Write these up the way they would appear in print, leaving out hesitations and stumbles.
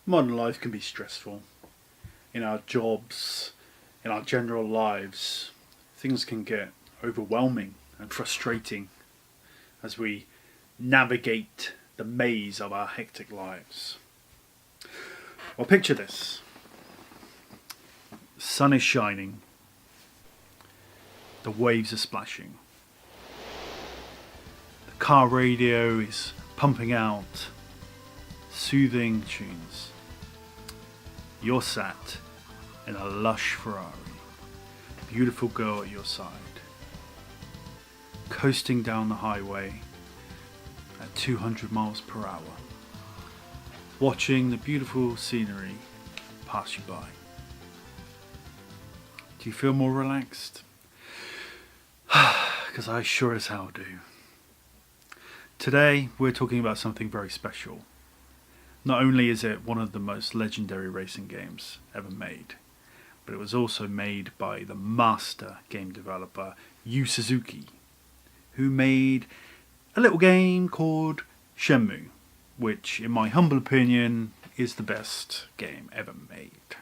Modern life can be stressful. In our jobs, in our general lives, things can get overwhelming and frustrating as we navigate the maze of our hectic lives. Well, picture this. The sun is shining. The waves are splashing. The car radio is pumping out soothing tunes. You're sat in a lush Ferrari. Beautiful girl at your side. Coasting down the highway at 200 miles per hour. Watching the beautiful scenery pass you by. Do you feel more relaxed? Because I sure as hell do. Today we're talking about something very special. Not only is it one of the most legendary racing games ever made, but it was also made by the master game developer Yu Suzuki, who made a little game called Shenmue, which in my humble opinion is the best game ever made.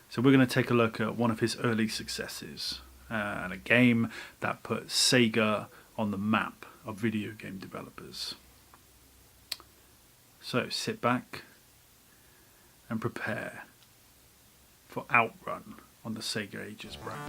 So we're going to take a look at one of his early successes, and a game that put Sega on the map of video game developers. So sit back and prepare for Outrun on the Sega Ages brand.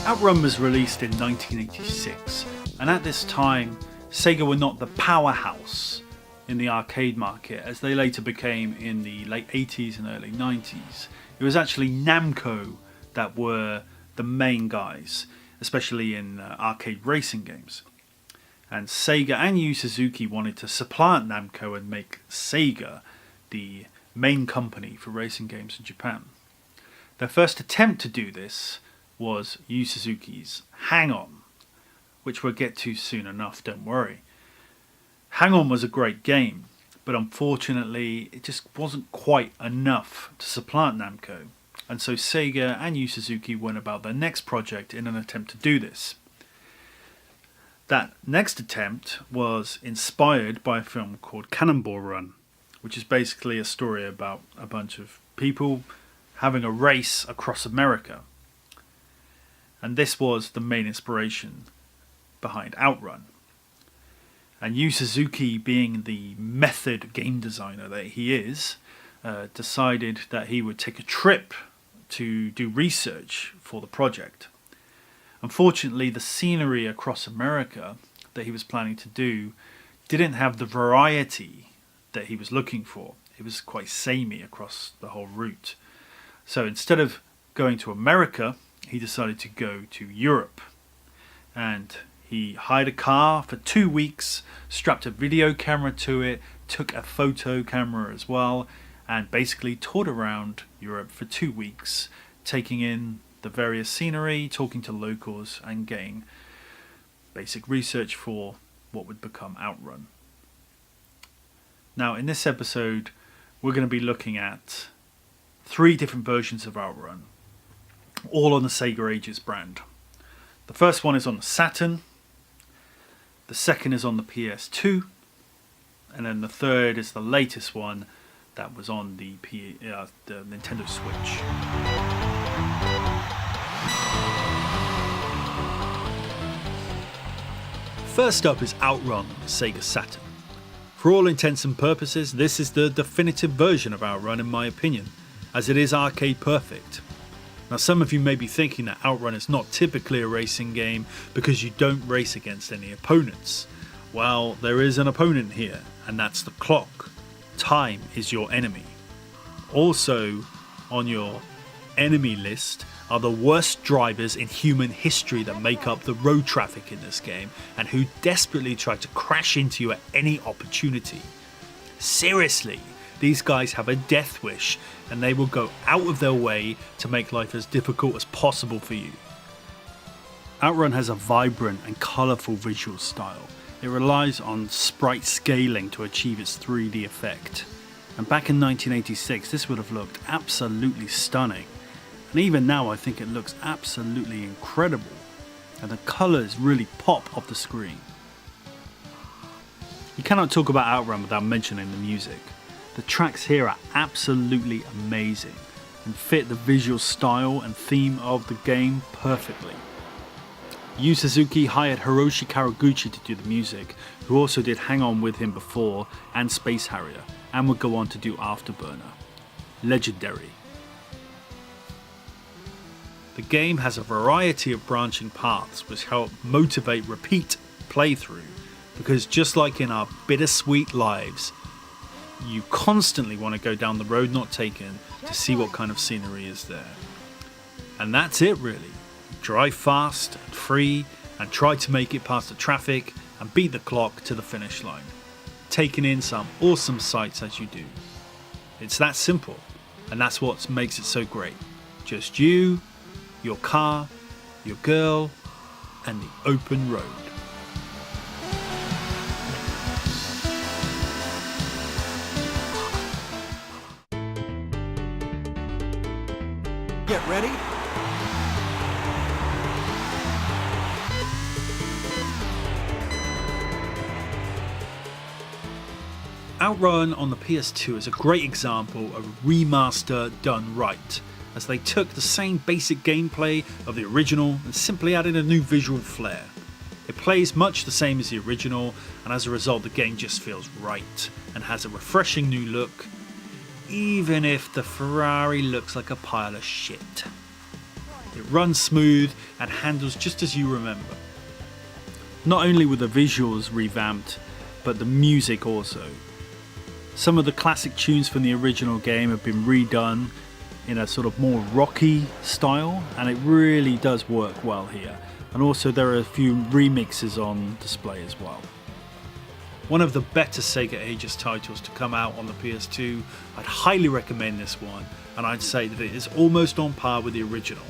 Outrun was released in 1986, and at this time Sega were not the powerhouse in the arcade market as they later became in the late 80s and early 90s. It was actually Namco that were the main guys, especially in arcade racing games. And Sega and Yu Suzuki wanted to supplant Namco and make Sega the main company for racing games in Japan. Their first attempt to do this was Yu Suzuki's Hang On, which we'll get to soon enough, don't worry. Hang On was a great game, but unfortunately it just wasn't quite enough to supplant Namco, and so Sega and Yu Suzuki went about their next project in an attempt to do this. That next attempt was inspired by a film called Cannonball Run, which is basically a story about a bunch of people having a race across America. And this was the main inspiration behind Outrun. And Yu Suzuki, being the method game designer that he is, decided that he would take a trip to do research for the project. Unfortunately, the scenery across America that he was planning to do didn't have the variety that he was looking for. It was quite samey across the whole route. So instead of going to America, he decided to go to Europe. And he hired a car for 2 weeks, strapped a video camera to it, took a photo camera as well, and basically toured around Europe for 2 weeks, taking in the various scenery, talking to locals, and getting basic research for what would become Outrun. Now, in this episode, we're going to be looking at 3 different versions of Outrun, all on the Sega Ages brand. The first one is on the Saturn, the second is on the PS2, and then the third is the latest one that was on the Nintendo Switch. First up is Outrun on the Sega Saturn. For all intents and purposes, this is the definitive version of Outrun in my opinion, as it is arcade perfect. Now, some of you may be thinking that Outrun is not typically a racing game because you don't race against any opponents. Well, there is an opponent here, and that's the clock. Time is your enemy. Also, on your enemy list are the worst drivers in human history that make up the road traffic in this game, and who desperately try to crash into you at any opportunity. Seriously, these guys have a death wish, and they will go out of their way to make life as difficult as possible for you. Outrun has a vibrant and colourful visual style. It relies on sprite scaling to achieve its 3D effect. And back in 1986, this would have looked absolutely stunning. And even now, I think it looks absolutely incredible. And the colours really pop off the screen. You cannot talk about Outrun without mentioning the music. The tracks here are absolutely amazing and fit the visual style and theme of the game perfectly. Yu Suzuki hired Hiroshi Kawaguchi to do the music, who also did Hang On with him before and Space Harrier, and would go on to do Afterburner. Legendary. The game has a variety of branching paths which help motivate repeat playthrough, because just like in our bittersweet lives, you constantly want to go down the road not taken to see what kind of scenery is there. And that's it really. Drive fast and free and try to make it past the traffic and beat the clock to the finish line, taking in some awesome sights as you do. It's that simple, and that's what makes it so great. Just you, your car, your girl, and the open road. Get ready. Outrun on the PS2 is a great example of a remaster done right, as they took the same basic gameplay of the original and simply added a new visual flair. It plays much the same as the original, and as a result the game just feels right and has a refreshing new look, even if the Ferrari looks like a pile of shit. It runs smooth and handles just as you remember. Not only were the visuals revamped, but the music also. Some of the classic tunes from the original game have been redone in a sort of more rocky style, and it really does work well here. And also there are a few remixes on display as well. One of the better Sega Ages titles to come out on the PS2. I'd highly recommend this one, and I'd say that it is almost on par with the original.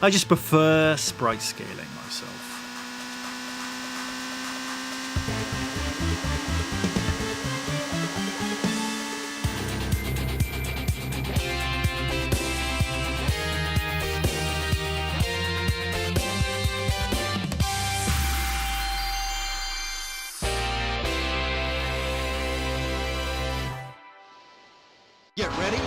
I just prefer sprite scaling myself. Get ready.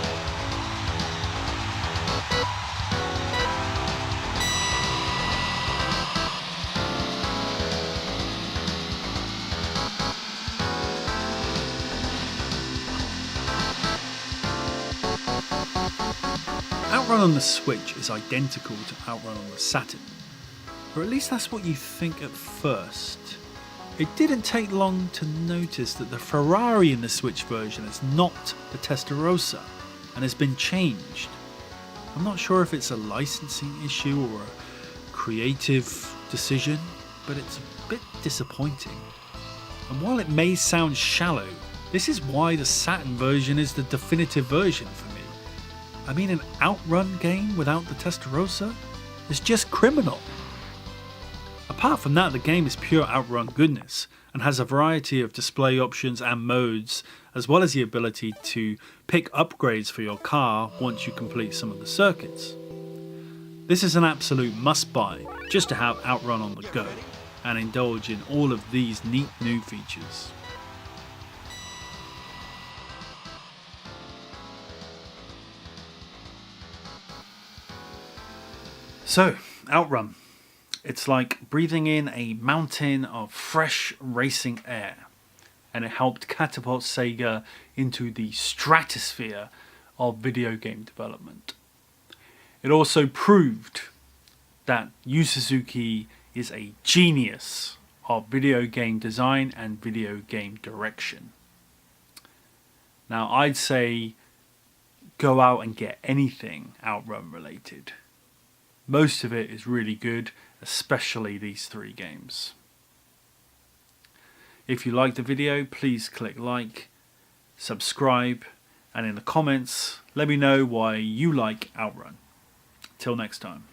Outrun on the Switch is identical to Outrun on the Saturn, or at least that's what you think at first. It didn't take long to notice that the Ferrari in the Switch version is not the Testarossa and has been changed. I'm not sure if it's a licensing issue or a creative decision, but it's a bit disappointing. And while it may sound shallow, this is why the Saturn version is the definitive version for me. I mean, an Outrun game without the Testarossa is just criminal. Apart from that, the game is pure Outrun goodness and has a variety of display options and modes, as well as the ability to pick upgrades for your car once you complete some of the circuits. This is an absolute must-buy just to have Outrun on the go and indulge in all of these neat new features. So, Outrun. It's like breathing in a mountain of fresh racing air, and it helped catapult Sega into the stratosphere of video game development. It also proved that Yu Suzuki is a genius of video game design and video game direction. Now, I'd say go out and get anything Outrun related. Most of it is really good, especially these three games. If you liked the video, please click like, subscribe, and in the comments, let me know why you like Outrun. Till next time.